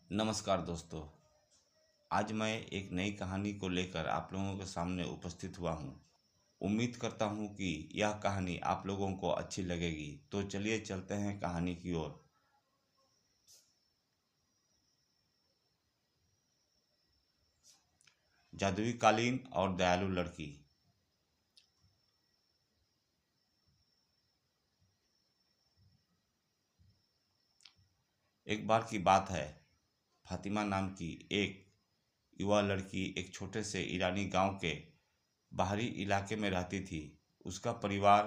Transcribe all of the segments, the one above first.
नमस्कार दोस्तों। आज मैं एक नई कहानी को लेकर आप लोगों के सामने उपस्थित हुआ हूँ। उम्मीद करता हूँ कि यह कहानी आप लोगों को अच्छी लगेगी। तो चलिए चलते हैं कहानी की ओर। जादुई कालीन और दयालु लड़की। एक बार की बात है, फातिमा नाम की एक युवा लड़की एक छोटे से ईरानी गांव के बाहरी इलाके में रहती थी। उसका परिवार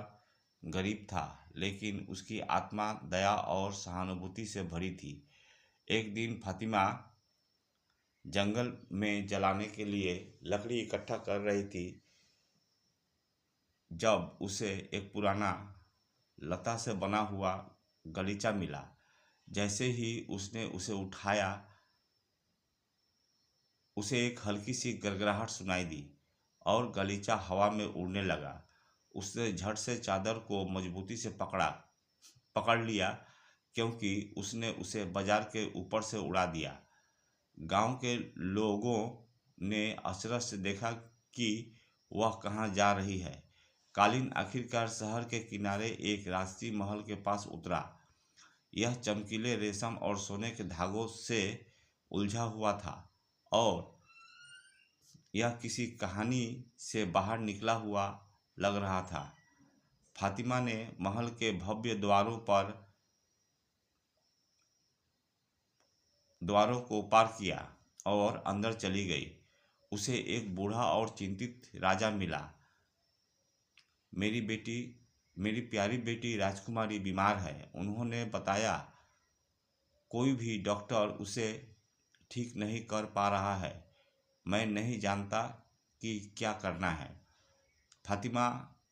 गरीब था, लेकिन उसकी आत्मा दया और सहानुभूति से भरी थी। एक दिन फातिमा जंगल में जलाने के लिए लकड़ी इकट्ठा कर रही थी, जब उसे एक पुराना लता से बना हुआ गलीचा मिला। जैसे ही उसने उसे उठाया, उसे एक हल्की सी गड़गड़ाहट सुनाई दी और गलीचा हवा में उड़ने लगा। उसने झट से चादर को मजबूती से पकड़ लिया, क्योंकि उसने उसे बाजार के ऊपर से उड़ा दिया। गांव के लोगों ने अचरज से देखा कि वह कहाँ जा रही है। कालीन आखिरकार शहर के किनारे एक राजसी महल के पास उतरा। यह चमकीले रेशम और सोने के धागों से उलझा हुआ था और यह किसी कहानी से बाहर निकला हुआ लग रहा था। फातिमा ने महल के भव्य द्वारों को पार किया और अंदर चली गई। उसे एक बूढ़ा और चिंतित राजा मिला। मेरी प्यारी बेटी राजकुमारी बीमार है, उन्होंने बताया। कोई भी डॉक्टर उसे ठीक नहीं कर पा रहा है। मैं नहीं जानता कि क्या करना है। फातिमा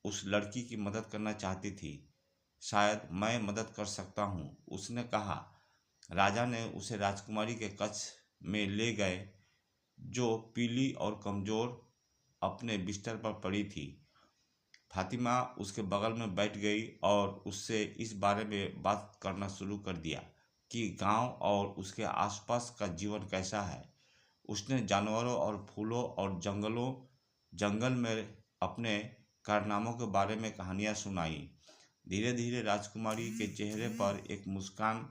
उस लड़की की मदद करना चाहती थी। शायद मैं मदद कर सकता हूँ, उसने कहा। राजा ने उसे राजकुमारी के कक्ष में ले गए, जो पीली और कमजोर अपने बिस्तर पर पड़ी थी। फातिमा उसके बगल में बैठ गई और उससे इस बारे में बात करना शुरू कर दिया कि गांव और उसके आसपास का जीवन कैसा है। उसने जानवरों और फूलों और जंगल में अपने कारनामों के बारे में कहानियां सुनाई। धीरे धीरे राजकुमारी के चेहरे पर एक मुस्कान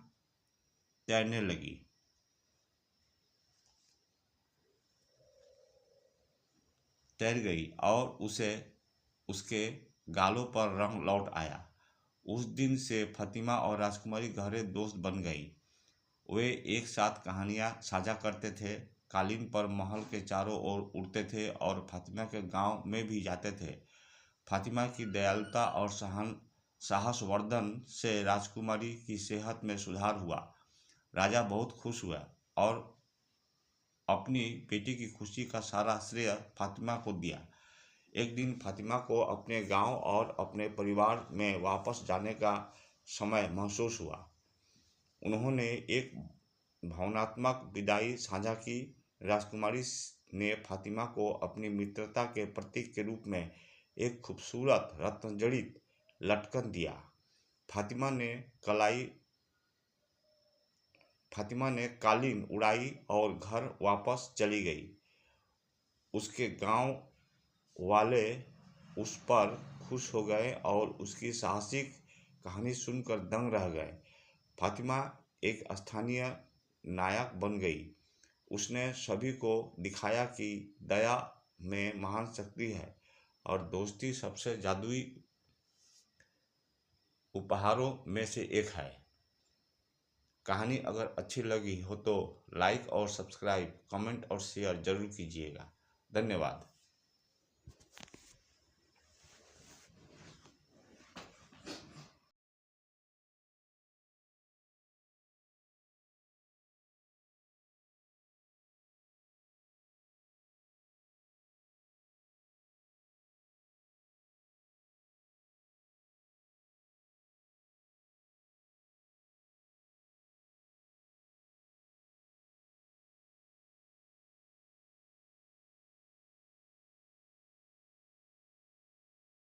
तैर गई और उसे उसके गालों पर रंग लौट आया। उस दिन से फातिमा और राजकुमारी गहरे दोस्त बन गई। वे एक साथ कहानियां साझा करते थे, कालीन पर महल के चारों ओर उड़ते थे और फातिमा के गांव में भी जाते थे। फातिमा की दयालुता और साहसवर्धन से राजकुमारी की सेहत में सुधार हुआ। राजा बहुत खुश हुआ और अपनी बेटी की खुशी का सारा श्रेय फातिमा को दिया। एक दिन फातिमा को अपने गांव और अपने परिवार में वापस जाने का समय महसूस हुआ। उन्होंने एक भावनात्मक विदाई साझा की। राजकुमारी ने फातिमा को अपनी मित्रता के प्रतीक के रूप में एक खूबसूरत रत्नजड़ित लटकन दिया। फातिमा ने कालीन उड़ाई और घर वापस चली गई। उसके गांव वाले उस पर खुश हो गए और उसकी साहसिक कहानी सुनकर दंग रह गए। फातिमा एक स्थानीय नायक बन गई। उसने सभी को दिखाया कि दया में महान शक्ति है और दोस्ती सबसे जादुई उपहारों में से एक है। कहानी अगर अच्छी लगी हो तो लाइक और सब्सक्राइब, कमेंट और शेयर जरूर कीजिएगा। धन्यवाद।